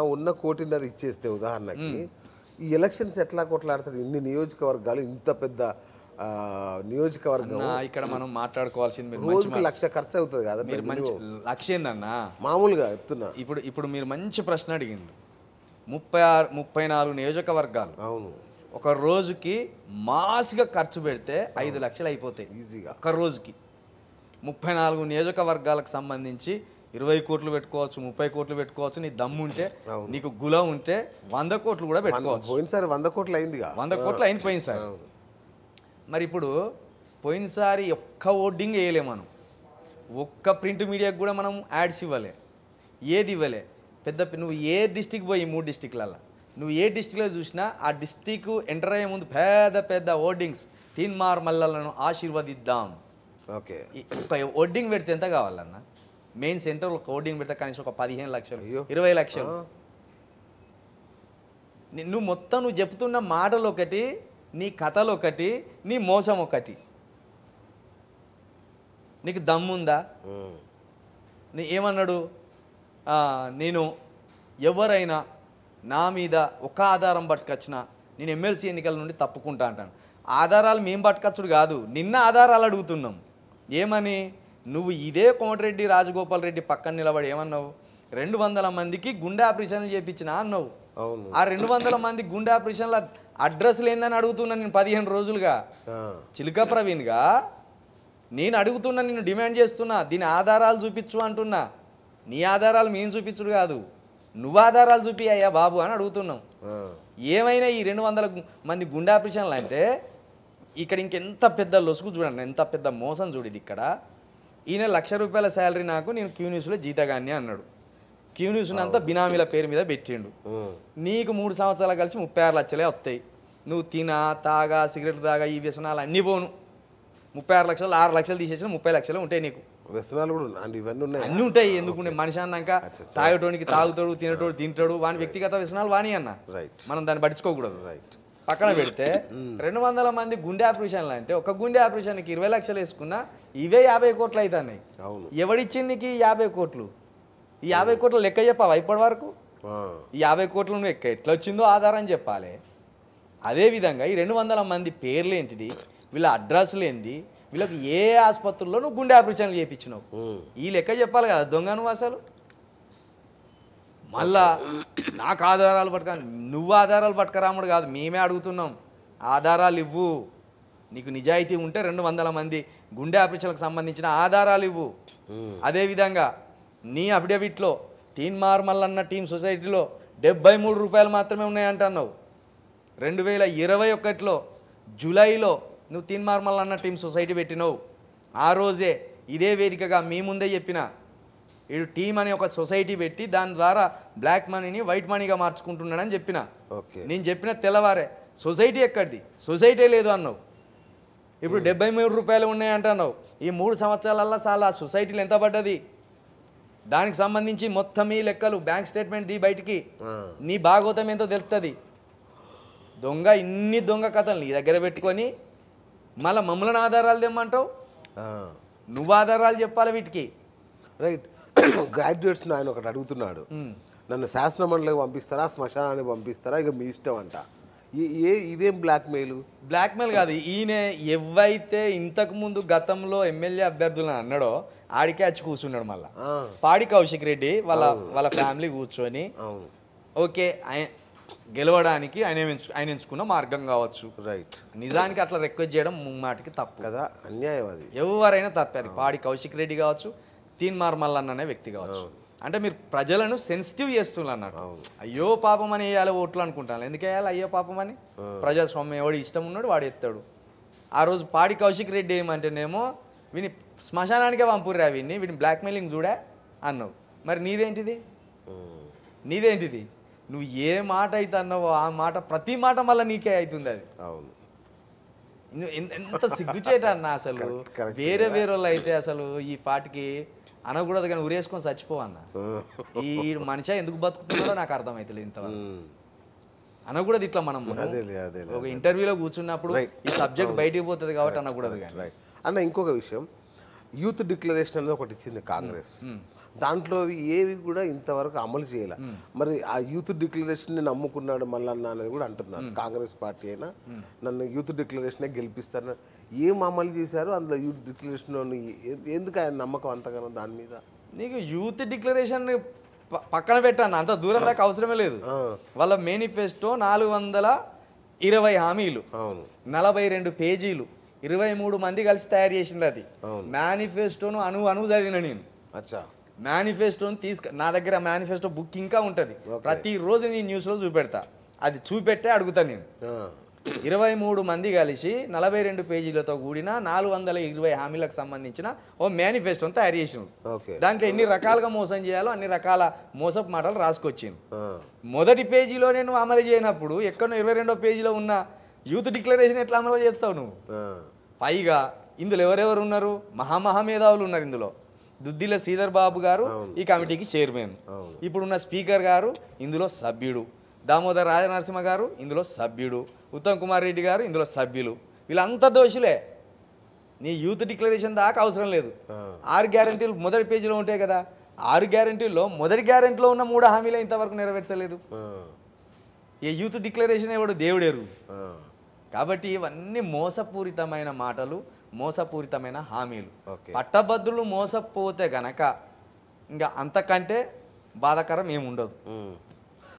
ఉన్న కోటిన్నర ఇచ్చేస్తే ఉదాహరణకి ఈ ఎలక్షన్స్ ఎట్లా కొట్లాడతారు? ఇన్ని నియోజకవర్గాలు, ఇంత పెద్ద నియోజకవర్గం, ఇక్కడ మనం మాట్లాడుకోవాల్సింది మీరు రోజుకి లక్ష ఖర్చు అవుతుంది కదా. మీరు మంచి లక్ష్యం ఏందన్నా మామూలుగా చెప్తున్నా. ఇప్పుడు మీరు మంచి ప్రశ్న అడిగిండు. 34 నియోజకవర్గాలు. అవును, ఒక రోజుకి మాస్గా ఖర్చు పెడితే 5 లక్షలు అయిపోతాయి ఈజీగా. ఒక రోజుకి 34 నియోజకవర్గాలకు సంబంధించి 20 కోట్లు పెట్టుకోవచ్చు, 30 కోట్లు పెట్టుకోవచ్చు. నీ దమ్ము ఉంటే, నీకు గులం ఉంటే 100 కోట్లు కూడా పెట్టుకోవచ్చు. పోయినసారి 100 కోట్లు అయిందిగా. 100 కోట్లు అయింది పోయినసారి. మరి ఇప్పుడు పోయినసారి ఒక్క ఓటింగ్ వేయలే మనం, ఒక్క ప్రింట్ మీడియాకి కూడా మనం యాడ్స్ ఇవ్వలే, ఏది ఇవ్వలే. నువ్వు ఏ డిస్టిక్ పోయి 3 డిస్టిక్లలో నువ్వు ఏ డిస్టిక్లో చూసినా ఆ డిస్టిక్ ఎంటర్ అయ్యే ముందు పెద్ద పెద్ద ఓర్డింగ్స్, తీన్మార్ మల్లలను ఆశీర్వదిద్దాం. ఓకే, ఒక ఓర్డింగ్ పెడితే ఎంత కావాలన్న? మెయిన్ సెంటర్లో ఒక ఓర్డింగ్ పెడితే కనీసం ఒక 15 లక్షలు, 20 లక్షలు. నువ్వు చెప్తున్న మాటలు ఒకటి, నీ కథలు ఒకటి, నీ మోసం ఒకటి. నీకు దమ్ముందా? ఏమన్నాడు? నేను ఎవరైనా నా మీద ఒక ఆధారం పట్టుకొచ్చినా నేను ఎమ్మెల్సీ ఎన్నికల నుండి తప్పుకుంటా అంటాను. ఆధారాలు మేము పట్టుకొచ్చుడు కాదు, నిన్న ఆధారాలు అడుగుతున్నాం. ఏమని? నువ్వు ఇదే కోమటిరెడ్డి రాజగోపాల్ రెడ్డి పక్కన నిలబడి ఏమన్నావు? 200 మందికి గుండె ఆపరేషన్లు చేయించినా అన్నావు. ఆ 200 మంది గుండె ఆపరేషన్ల అడ్రస్లు ఏందని అడుగుతున్నా నేను 15 రోజులుగా. చిలుక ప్రవీణ్గా నేను అడుగుతున్నా, నిన్ను డిమాండ్ చేస్తున్నా, దీని ఆధారాలు చూపించు అంటున్నా. నీ ఆధారాలు మేము చూపించుడు కాదు, నువ్వు ఆధారాలు చూపి అయ్యా బాబు అని అడుగుతున్నాం. ఏమైనా ఈ 200 మంది గుండె ఆపరేషన్లు అంటే ఇక్కడ ఇంకెంత పెద్ద లొసుగు చూడండి, ఎంత పెద్ద మోసం చూడేది. ఇక్కడ ఈయన ₹1,00,000 శాలరీ నాకు, నేను క్యూ న్యూస్లో జీతగాన్ని అన్నాడు. క్యూ న్యూస్ని అంతా బినామీల పేరు మీద పెట్టిండు. నీకు 3 సంవత్సరాలు కలిసి 36 లక్షలే వస్తాయి. నువ్వు తినా, తాగా, సిగరెట్లు తాగా, ఈ వ్యసనాలు అన్నీ పోను. 36 లక్షలు, 6 లక్షలు తీసేసిన 30 లక్షలు ఉంటాయి నీకు. వ్యసనాలు కూడా ఇవన్నీ ఉన్నాయి, అన్నీ ఉంటాయి. ఎందుకుంటే మనిషి అన్నాక తాగటోనికి తాగుతాడు, తినటోడు తింటాడు, వాని వ్యక్తిగత వ్యసనాలు వాని అన్న, మనం దాన్ని పట్టించుకోకూడదు. పక్కన పెడితే 200 మంది గుండె ఆపరేషన్లు అంటే ఒక గుండె ఆపరేషన్కి 20 లక్షలు వేసుకున్నా ఇవే 50 కోట్లు అవుతున్నాయి. ఎవడిచ్చింది నీకు ఈ 50 కోట్లు? ఈ 50 కోట్ల లెక్క చెప్పావా ఇప్పటి వరకు? ఈ 50 కోట్లు నువ్వు ఎట్లా వచ్చిందో ఆధారం చెప్పాలి. అదేవిధంగా ఈ 200 మంది పేర్లు ఏంటిది, వీళ్ళ అడ్రస్లు ఏంది, వీళ్ళకి ఏ ఆసుపత్రుల్లో నువ్వు గుండె ఆపరేషన్లు చేయించినావు, ఈ లెక్క చెప్పాలి కదా దొంగ నువ్వు అసలు. మళ్ళా నాకు ఆధారాలు పట్టుక, నువ్వు ఆధారాలు పట్టుకరాముడు కాదు, మేమే అడుగుతున్నాం. ఆధారాలు ఇవ్వు. నీకు నిజాయితీ ఉంటే 200 మంది గుండె ఆపరేషన్లకు సంబంధించిన ఆధారాలు ఇవ్వు. అదేవిధంగా నీ అఫిడవిట్లో తీన్మార్ మల్లన్న టీమ్ సొసైటీలో ₹73 మాత్రమే ఉన్నాయంటున్నావు. 2021లో జూలైలో నువ్వు తీన్మార్ మల్లన్న టీమ్ సొసైటీ పెట్టినావు. ఆ రోజే ఇదే వేదికగా మీ ముందే చెప్పిన, వీడు టీమ్ అనే ఒక సొసైటీ పెట్టి దాని ద్వారా బ్లాక్ మనీని వైట్ మనీగా మార్చుకుంటున్నాడని చెప్పిన. నేను చెప్పిన తెల్లవారే సొసైటీ ఎక్కడిది, సొసైటీ లేదు అన్నావు. ఇప్పుడు ₹73 ఉన్నాయంటున్నావు. ఈ 3 సంవత్సరాలల్లో చాలా సొసైటీలు ఎంత పడ్డది, దానికి సంబంధించి మొత్తం ఈ లెక్కలు బ్యాంక్ స్టేట్మెంట్ ది బయటికి, నీ భాగవతం ఎంతో తెలుస్తుంది. దొంగ ఇన్ని దొంగ కథలు నీ దగ్గర పెట్టుకొని మళ్ళీ మమ్మల్ని ఆధారాలు తెమ్మంటావు. నువ్వు ఆధారాలు చెప్పాలి వీటికి. రైట్. గ్రాడ్యుయేట్స్ ఆయన ఒకటి అడుగుతున్నాడు, నన్ను శాసన మండలికి పంపిస్తారా, శ్మశానానికి పంపిస్తారా, ఇక మీ ఇష్టం అంట. ఇదేం బ్లాక్మెయిల్? బ్లాక్మెయిల్ కాదు. ఈయన ఎవైతే ఇంతకు ముందు గతంలో ఎమ్మెల్యే అభ్యర్థులను అన్నాడో ఆడికే వచ్చి కూర్చున్నాడు. మళ్ళీ పాడి కౌశిక్ రెడ్డి వాళ్ళ ఫ్యామిలీ కూర్చొని ఓకే గెలవడానికి ఆయన ఎంచుకున్న మార్గం కావచ్చు. రైట్. నిజానికి అట్లా రిక్వెస్ట్ చేయడం ముమ్మాటికి తప్పు కదా, అన్యాయం. అది ఎవరైనా తప్పే. అది పాడి కౌశిక్ రెడ్డి కావచ్చు, తీన్మార్ మల్లన్న అనే వ్యక్తి కావచ్చు. అంటే మీరు ప్రజలను సెన్సిటివ్ చేస్తున్నారు అన్నట్టు. అయ్యో పాపం అని వేయాలి ఓట్లు అనుకుంటాను. ఎందుకు వేయాలి అయ్యో పాపం అని? ప్రజాస్వామ్యం ఎవడు ఇష్టం ఉన్నాడు వాడు ఎత్తాడు. ఆ రోజు పాడి కౌశిక్ రెడ్డి ఏమంటేనేమో వీని శ్మశానానికే పంపుర్రా, వీడిని బ్లాక్మెయిలింగ్ చూడా అన్నావు. మరి నీదేంటిది? నువ్వు ఏ మాట అయితే అన్నావో ఆ మాట ప్రతి మాట మళ్ళీ నీకే అవుతుంది. అది ఎంత సిగ్గుచేట అన్న అసలు. వేరే వాళ్ళు అయితే అసలు ఈ పాటికి అనకూడదు కానీ ఉరేసుకొని చచ్చిపోవన్న. ఈ మనిషి ఎందుకు బతుకుతున్నాడో నాకు అర్థమవుతలేదు ఇంతవరకు. అనకూడదు ఇట్లా. మనం ఒక ఇంటర్వ్యూలో కూర్చున్నప్పుడు ఈ సబ్జెక్ట్ బయటికి పోతుంది కాబట్టి అనకూడదు. కానీ అన్న ఇంకొక విషయం, యూత్ డిక్లరేషన్ అనేది ఒకటి ఇచ్చింది కాంగ్రెస్. దాంట్లో ఏవి కూడా ఇంతవరకు అమలు చేయాల. మరి ఆ యూత్ డిక్లరేషన్ నమ్ముకున్నాడు మల్లన్న అనేది కూడా అంటున్నారు. కాంగ్రెస్ పార్టీ అయినా నన్ను యూత్ డిక్లరేషనే గెలిపిస్తారు, ఏం అమలు చేశారు అందులో యూత్ డిక్లరేషన్? ఎందుకు ఆయన నమ్మకం అంతగానో దాని మీద? నీకు యూత్ డిక్లరేషన్ పక్కన పెట్టాను, అంత దూరం దాకా అవసరమే లేదు. వాళ్ళ మేనిఫెస్టో 420 హామీలు, 42 పేజీలు, 23 మంది కలిసి తయారు చేసింది. అది మేనిఫెస్టోను అణువు చదివిన నేను. అచ్చా, మేనిఫెస్టోని నా దగ్గర మేనిఫెస్టో బుక్ ఇంకా ఉంటుంది. ప్రతిరోజు నేను న్యూస్లో చూపెడతా, అది చూపెట్టే అడుగుతాను నేను. 23 మంది కలిసి 42 పేజీలతో కూడిన 420 హామీలకు సంబంధించిన ఓ మేనిఫెస్టోని తయారు చేసినాడు. దాంట్లో ఎన్ని రకాలుగా మోసం చేయాలో అన్ని రకాల మోసపు మాటలు రాసుకొచ్చింది. మొదటి పేజీలో నేను అమలు చేయనప్పుడు ఎక్కడో 22వ పేజీలో ఉన్న యూత్ డిక్లరేషన్ ఎట్లా అమలు చేస్తావు నువ్వు? పైగా ఇందులో ఎవరెవరు ఉన్నారు? మహామహామేధావులు ఉన్నారు ఇందులో. దుద్దిల శ్రీధర్ బాబు గారు ఈ కమిటీకి చైర్మన్, ఇప్పుడున్న స్పీకర్ గారు ఇందులో సభ్యుడు, దామోదర్ రాజనరసింహ గారు ఇందులో సభ్యుడు, ఉత్తమ్ కుమార్ రెడ్డి గారు ఇందులో సభ్యులు. వీళ్ళంతా దోషులే. నీ యూత్ డిక్లరేషన్ దాకా అవసరం లేదు. 6 గ్యారెంటీలు మొదటి పేజీలో ఉంటాయి కదా, 6 గ్యారెంటీల్లో మొదటి గ్యారెంటీలో ఉన్న 3 హామీలే ఇంతవరకు నెరవేర్చలేదు. ఏ యూత్ డిక్లరేషన్ ఎవడు దేవుడేరు. కాబట్టి ఇవన్నీ మోసపూరితమైన మాటలు, మోసపూరితమైన హామీలు. పట్టభద్రులు మోసపోతే గనక ఇంకా అంతకంటే బాధాకరం ఏముండదు.